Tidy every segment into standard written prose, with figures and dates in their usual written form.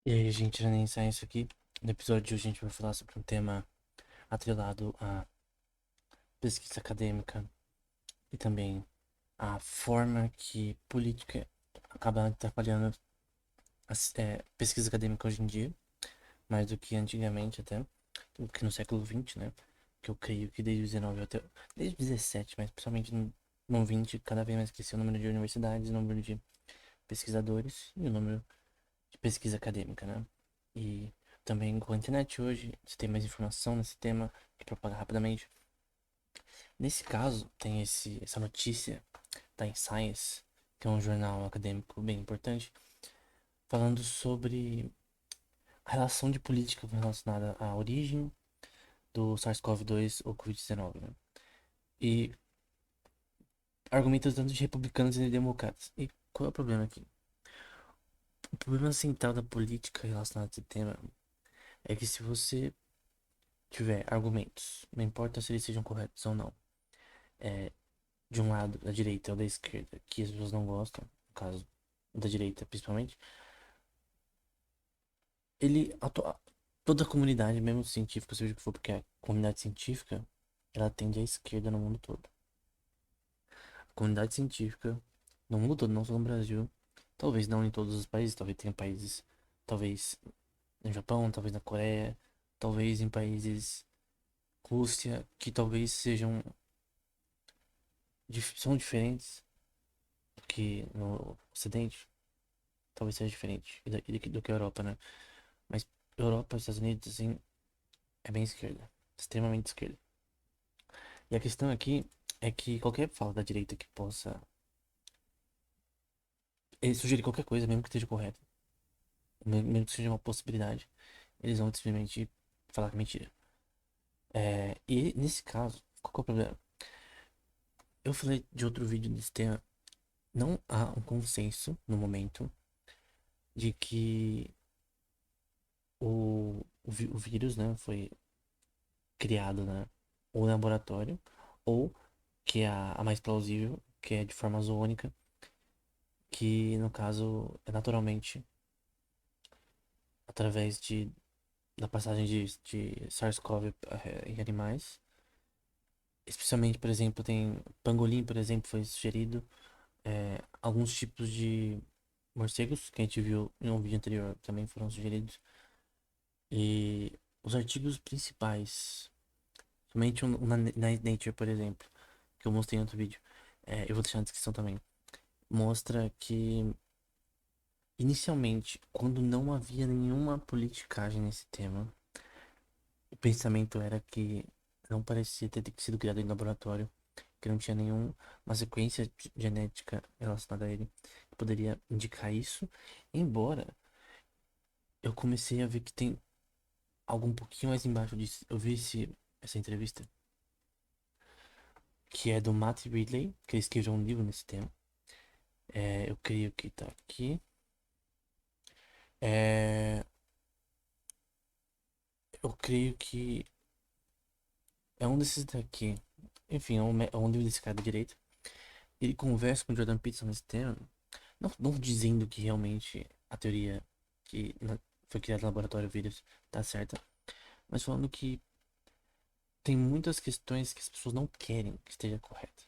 E aí, gente, irá iniciar isso aqui. No episódio de hoje, a gente vai falar sobre um tema atrelado à pesquisa acadêmica e também a forma que política acaba atrapalhando a pesquisa acadêmica hoje em dia, mais do que antigamente até, do que no século XX, né? Que eu creio que desde o 19 até... Desde o 17, mas principalmente no 20, cada vez mais cresceu o número de universidades, o número de pesquisadores e o número de pesquisa acadêmica, né? E também com a internet hoje, você tem mais informação nesse tema que propaga rapidamente. Nesse caso, tem essa notícia da Science, que é um jornal acadêmico bem importante, falando sobre a relação de política relacionada à origem do SARS-CoV-2 ou Covid-19, né? E argumentos tanto de republicanos e de democratas. E qual é o problema aqui? O problema central da política relacionada a esse tema é que se você tiver argumentos, não importa se eles sejam corretos ou não, é, de um lado, da direita ou da esquerda, que as pessoas não gostam, no caso da direita principalmente, ele, toda a comunidade, mesmo científica, seja o que for, porque a comunidade científica, ela tende à esquerda no mundo todo. A comunidade científica, no mundo todo, não só no Brasil, talvez não em todos os países, talvez tenha países, talvez no Japão, talvez na Coreia, talvez em países Rússia, que talvez sejam, são diferentes do que no Ocidente, talvez seja diferente do que a Europa, né? Mas Europa, Estados Unidos, assim, é bem esquerda. Extremamente esquerda. E a questão aqui é que qualquer fala da direita que possa sugerir qualquer coisa, mesmo que esteja correta, mesmo que seja uma possibilidade, eles vão simplesmente falar que é mentira. E nesse caso, qual que é o problema? Eu falei de outro vídeo desse tema. Não há um consenso no momento de que o vírus, né, foi criado, né, ou em laboratório, ou que é a mais plausível, que é de forma zoônica, que no caso é naturalmente através da passagem de SARS-CoV em animais. Especialmente, por exemplo, tem pangolim, por exemplo, foi sugerido. Alguns tipos de morcegos que a gente viu em um vídeo anterior também foram sugeridos. E os artigos principais, somente na Nature, por exemplo, que eu mostrei em outro vídeo, eu vou deixar na descrição também, mostra que inicialmente, quando não havia nenhuma politicagem nesse tema, o pensamento era que não parecia ter sido criado em laboratório, que não tinha nenhuma sequência genética relacionada a ele que poderia indicar isso, embora eu comecei a ver que tem algo um pouquinho mais embaixo disso. Eu vi essa entrevista, que é do Matt Ridley, que ele escreveu um livro nesse tema. Eu creio que tá aqui. É, eu creio que é um desses daqui. Enfim, é um livro desse cara da direita. Ele conversa com o Jordan Peterson nesse tema, não dizendo que realmente a teoria que foi criada no laboratório vírus tá certa, mas falando que tem muitas questões que as pessoas não querem que esteja correta.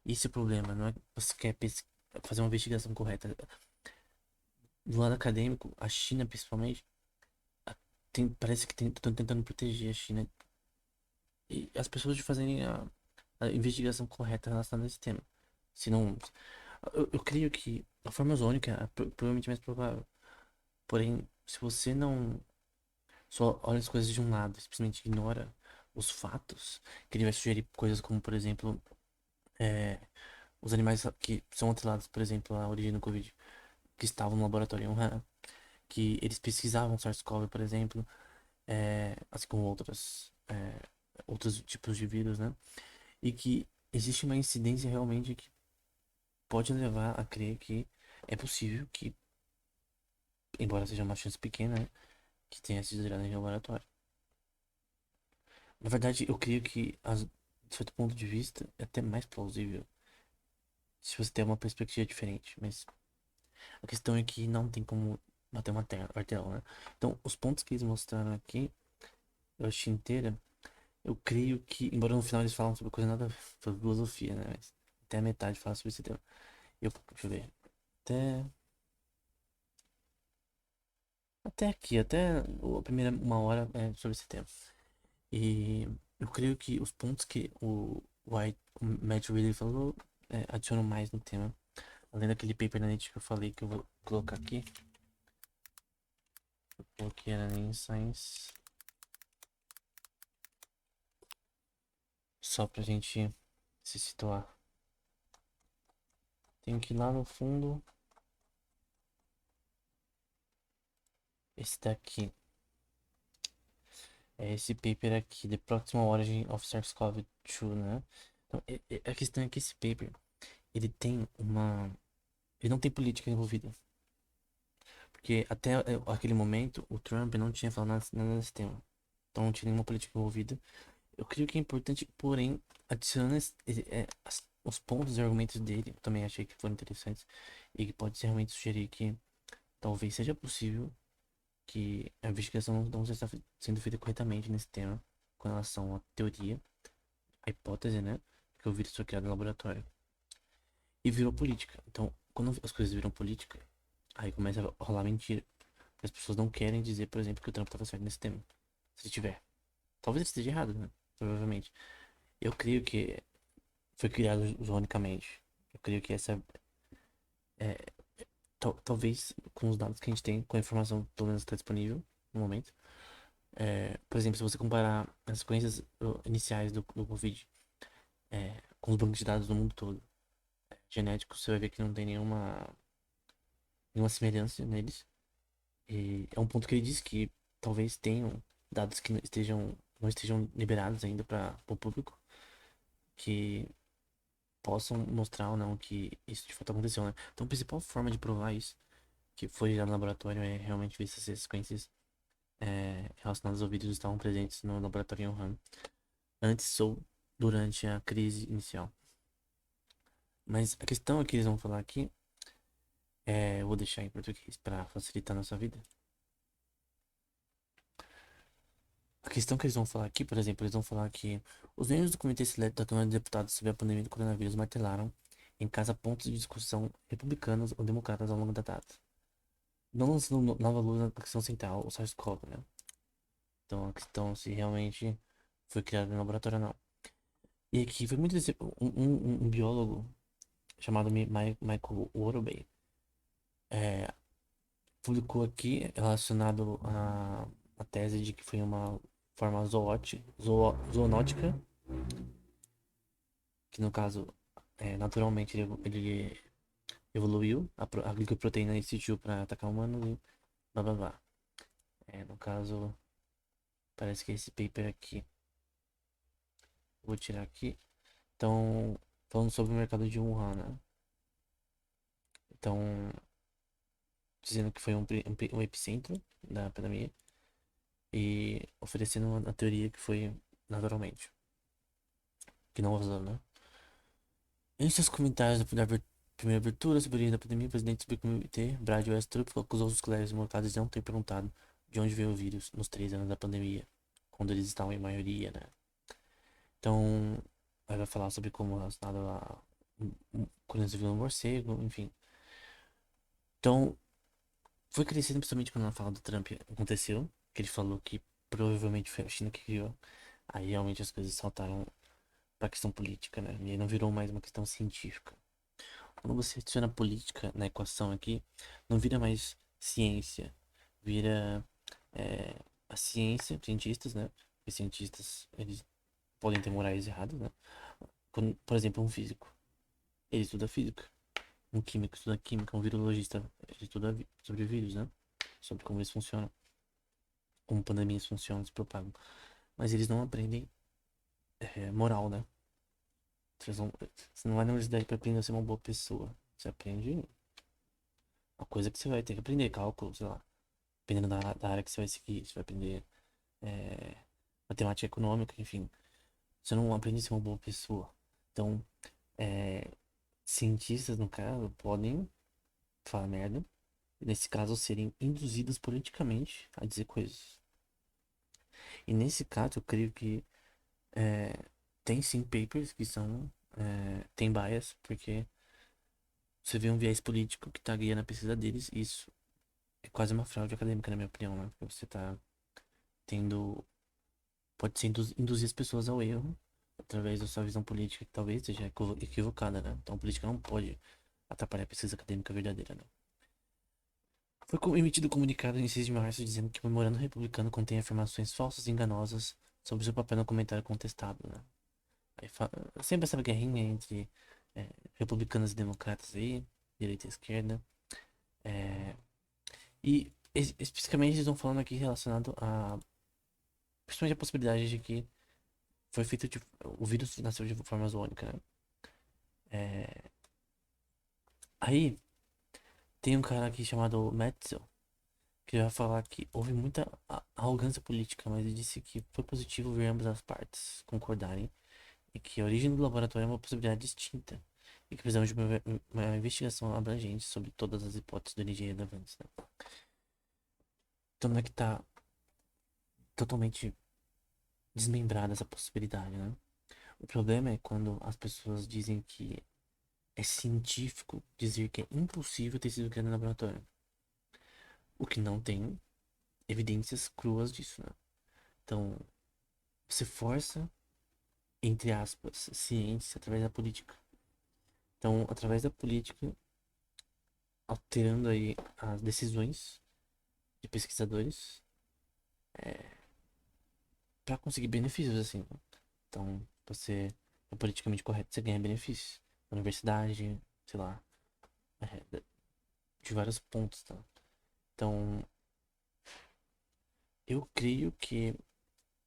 Esse é o problema, não é que você quer fazer uma investigação correta. Do lado acadêmico, a China principalmente, parece que estão tentando proteger a China e as pessoas de fazerem a investigação correta relacionada a esse tema. Se não, eu creio que a forma ozônica é provavelmente mais provável. Porém, se você não só olha as coisas de um lado, simplesmente ignora os fatos, que ele vai sugerir coisas como, por exemplo, é, os animais que são atrelados, por exemplo, à origem do Covid, que estavam no laboratório em Wuhan, que eles pesquisavam SARS-CoV, por exemplo, assim como outros tipos de vírus, né? E que existe uma incidência realmente que pode levar a crer que é possível que, embora seja uma chance pequena, né, que tenha sido gerado em laboratório. Na verdade, eu creio que, de certo ponto de vista, é até mais plausível se você tem uma perspectiva diferente. Mas a questão é que não tem como Bater uma martelo, né? Então, os pontos que eles mostraram aqui, eu achei inteira. Eu creio que, embora no final eles falam sobre coisa nada a ver, sobre filosofia, né? Mas até a metade fala sobre esse tema. Deixa eu ver. Até. Até aqui, até a primeira uma hora é sobre esse tema. E eu creio que os pontos que o Matt Reilly falou adicionam mais no tema. Além daquele paper na net que eu falei que eu vou colocar aqui. Eu coloquei era em Science. Só pra gente se situar. Tem que ir lá no fundo. Esse daqui. É esse paper aqui, The Proximal Origin of SARS-CoV-2, né? Então, a questão é que esse paper, ele tem uma... Ele não tem política envolvida. Porque até aquele momento, o Trump não tinha falado nada nesse tema. Então não tinha nenhuma política envolvida. Eu creio que é importante, porém, adicionando os pontos e argumentos dele, eu também achei que foram interessantes. E que pode ser realmente sugerir que talvez seja possível que a investigação não esteja sendo feita corretamente nesse tema, com relação à teoria, à hipótese, né? Que o vírus foi criado no laboratório. E virou política. Então, quando as coisas viram política, aí começa a rolar mentira. As pessoas não querem dizer, por exemplo, que o Trump estava certo nesse tema. Se tiver. Talvez ele esteja errado, né? Provavelmente. Eu creio que foi criado zonicamente. Eu creio que essa. É, talvez com os dados que a gente tem, com a informação pelo menos está disponível no momento. Por exemplo, se você comparar as sequências iniciais do Covid com os bancos de dados do mundo todo, genéticos, você vai ver que não tem nenhuma semelhança neles. E é um ponto que ele diz que talvez tenham dados que não estejam liberados ainda para o público, que possam mostrar ou não que isso de fato aconteceu, né? Então a principal forma de provar isso, que foi gerado no laboratório, é realmente ver se essas sequências relacionadas ao vírus estavam presentes no laboratório em Wuhan, antes ou durante a crise inicial. Mas a questão é que eles vão falar aqui, eu vou deixar em português para facilitar a nossa vida. A questão que eles vão falar aqui, por exemplo, eles vão falar que os membros do Comitê Seleto da Câmara de Deputados sobre a pandemia do coronavírus martelaram em casa pontos de discussão republicanos ou democratas ao longo da data, não lançando nova luz na questão central, o SARS-CoV, né? Então a questão se realmente foi criado no laboratório ou não. E aqui foi muito um biólogo chamado Michael Worobey publicou aqui relacionado à tese de que foi uma forma zoonótica, que no caso, naturalmente ele evoluiu, a glicoproteína existiu para atacar humanos e blá blá blá. No caso, parece que esse paper aqui, vou tirar aqui. Então, falando sobre o mercado de Wuhan, né? Então, dizendo que foi um epicentro da pandemia e oferecendo uma teoria que foi naturalmente, que não usou, né? Em seus comentários da primeira abertura sobre a origem da pandemia, o presidente do subcomitê, Brad Westrup, acusou os colegas democratas de não ter perguntado de onde veio o vírus nos 3 anos da pandemia, quando eles estavam em maioria, né? Então, aí vai falar sobre como relacionado a quando você viu um morcego, enfim. Então, foi crescendo principalmente quando a fala do Trump aconteceu, que ele falou que provavelmente foi a China que criou. Aí realmente as coisas saltaram pra questão política, né? E aí não virou mais uma questão científica. Quando você adiciona política na equação aqui, não vira mais ciência, vira a ciência, cientistas, né? Os cientistas, eles podem ter morais erradas, né? Por exemplo, um físico, ele estuda física. Um químico estuda química, um virologista, ele estuda sobre vírus, né? Sobre como eles funcionam, como pandemias funcionam, se propagam. Mas eles não aprendem moral, né? Você não vai na universidade para aprender a ser uma boa pessoa. Você aprende uma coisa que você vai ter que aprender, cálculo, sei lá. Dependendo da área que você vai seguir, você vai aprender é, matemática econômica, enfim. Você não aprende a ser uma boa pessoa. Então, é, cientistas, no caso, podem falar merda, Nesse caso, serem induzidos politicamente a dizer coisas. E nesse caso, eu creio que é, tem sim papers que são. Tem bias, porque você vê um viés político que tá guiando a pesquisa deles, e isso é quase uma fraude acadêmica, na minha opinião, né? Porque você tá tendo. Pode ser induzir as pessoas ao erro através da sua visão política, que talvez seja equivocada, né? Então, a política não pode atrapalhar a pesquisa acadêmica verdadeira, né? Foi emitido comunicado em 6 de março dizendo que o memorando republicano contém afirmações falsas e enganosas sobre seu papel no comentário contestado, né? Aí sempre essa guerrinha entre republicanos e democratas aí, direita e esquerda. É, e especificamente eles estão falando aqui relacionado a principalmente a possibilidade de que foi feito o vírus nasceu de forma zoônica, né? É, aí tem um cara aqui chamado Metzel que vai falar que houve muita arrogância política, mas ele disse que foi positivo ver ambas as partes concordarem e que a origem do laboratório é uma possibilidade distinta e que precisamos de uma investigação abrangente sobre todas as hipóteses do NG relevantes, né? Então não é que tá totalmente desmembrada essa possibilidade, né? O problema é quando as pessoas dizem que é científico dizer que é impossível ter sido criado no laboratório, o que não tem evidências cruas disso, né? Então, você força, entre aspas, ciência através da política. Então, através da política, alterando aí as decisões de pesquisadores para conseguir benefícios, assim, né? Então, você é politicamente correto, você ganha benefícios. Na universidade, sei lá, é, de vários pontos, tá? Então, eu creio que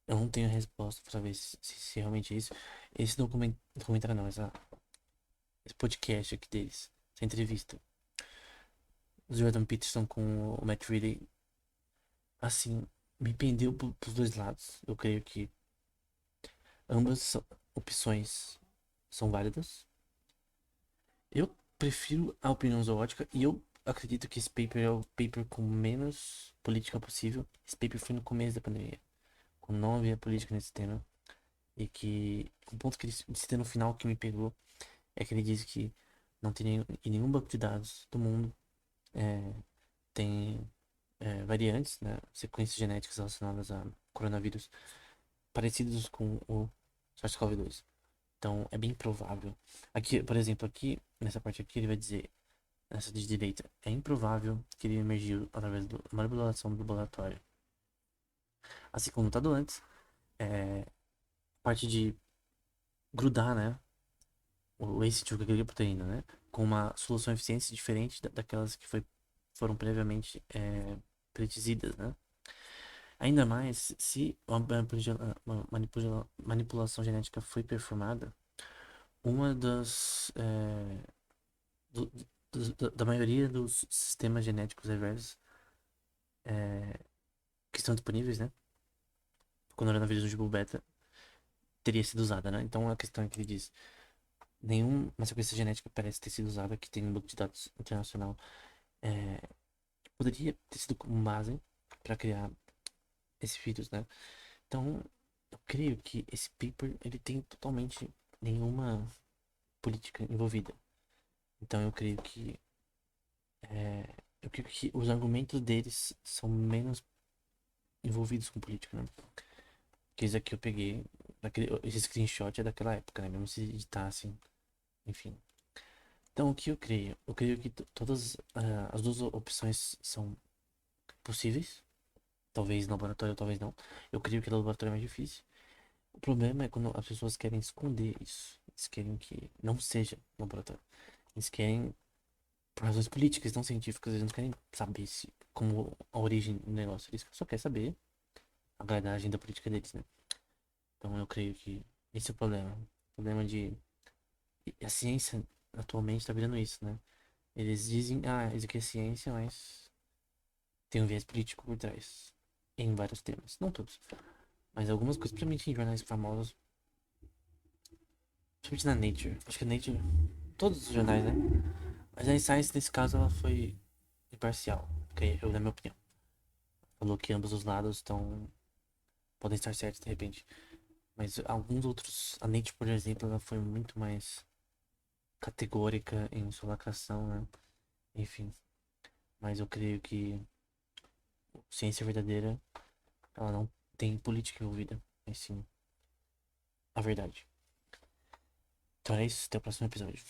eu não tenho resposta pra saber se realmente é isso. Esse documentário não, esse podcast aqui deles, essa entrevista. O Jordan Peterson com o Matt Reilly, assim, me pendeu pros dois lados. Eu creio que ambas opções são válidas. Eu prefiro a opinião zoológica e eu acredito que esse paper é o paper com menos política possível. Esse paper foi no começo da pandemia, quando não havia política nesse tema. E que o ponto que ele cita no final que me pegou é que ele diz que não tem em nenhum banco de dados do mundo é, tem variantes, né, sequências genéticas relacionadas a coronavírus parecidos com o SARS-CoV-2. Então é bem provável. Aqui, por exemplo, aqui nessa parte aqui ele vai dizer nessa de direita, é improvável que ele emergiu através da manipulação do laboratório. Assim como notado antes, parte de grudar, né, o ACE2 com aquela proteína, né, com uma solução eficiente diferente daquelas que foram previamente predizidas, né. Ainda mais se uma manipulação genética foi performada, uma das da maioria dos sistemas genéticos reversos que estão disponíveis, né, quando o coronavírus do tipo beta teria sido usada, né? Então a questão é que ele diz, nenhuma sequência genética parece ter sido usada que tem um banco de dados internacional que poderia ter sido como base para criar esse vírus, né? Então eu creio que esse paper ele tem totalmente nenhuma política envolvida. Então eu creio que os argumentos deles são menos envolvidos com política, né? Que esse aqui eu peguei, esse screenshot é daquela época, né? Mesmo se editassem, enfim. Então, o que eu creio? Eu creio que todas as duas opções são possíveis. Talvez no laboratório, talvez não. Eu creio que no laboratório é mais difícil. O problema é quando as pessoas querem esconder isso. Eles querem que não seja laboratório. Eles querem, por razões políticas, não científicas, eles não querem saber como a origem do negócio. Eles só querem saber a gradagem da política deles, né? Então, eu creio que esse é o problema. O problema de. E a ciência atualmente está virando isso, né? Eles dizem, isso aqui é ciência, mas tem um viés político por trás. Em vários temas. Não todos. Mas algumas coisas, principalmente em jornais famosos. Principalmente na Nature. Acho que a Nature. Todos os jornais, né? Mas a Science, nesse caso, ela foi. imparcial, ok? Eu, na minha opinião. Falou que ambos os lados podem estar certos de repente. Mas alguns outros, a Nate, por exemplo, ela foi muito mais categórica em sua lacração, né? Enfim, mas eu creio que ciência verdadeira, ela não tem política envolvida, mas sim a verdade. Então é isso, até o próximo episódio.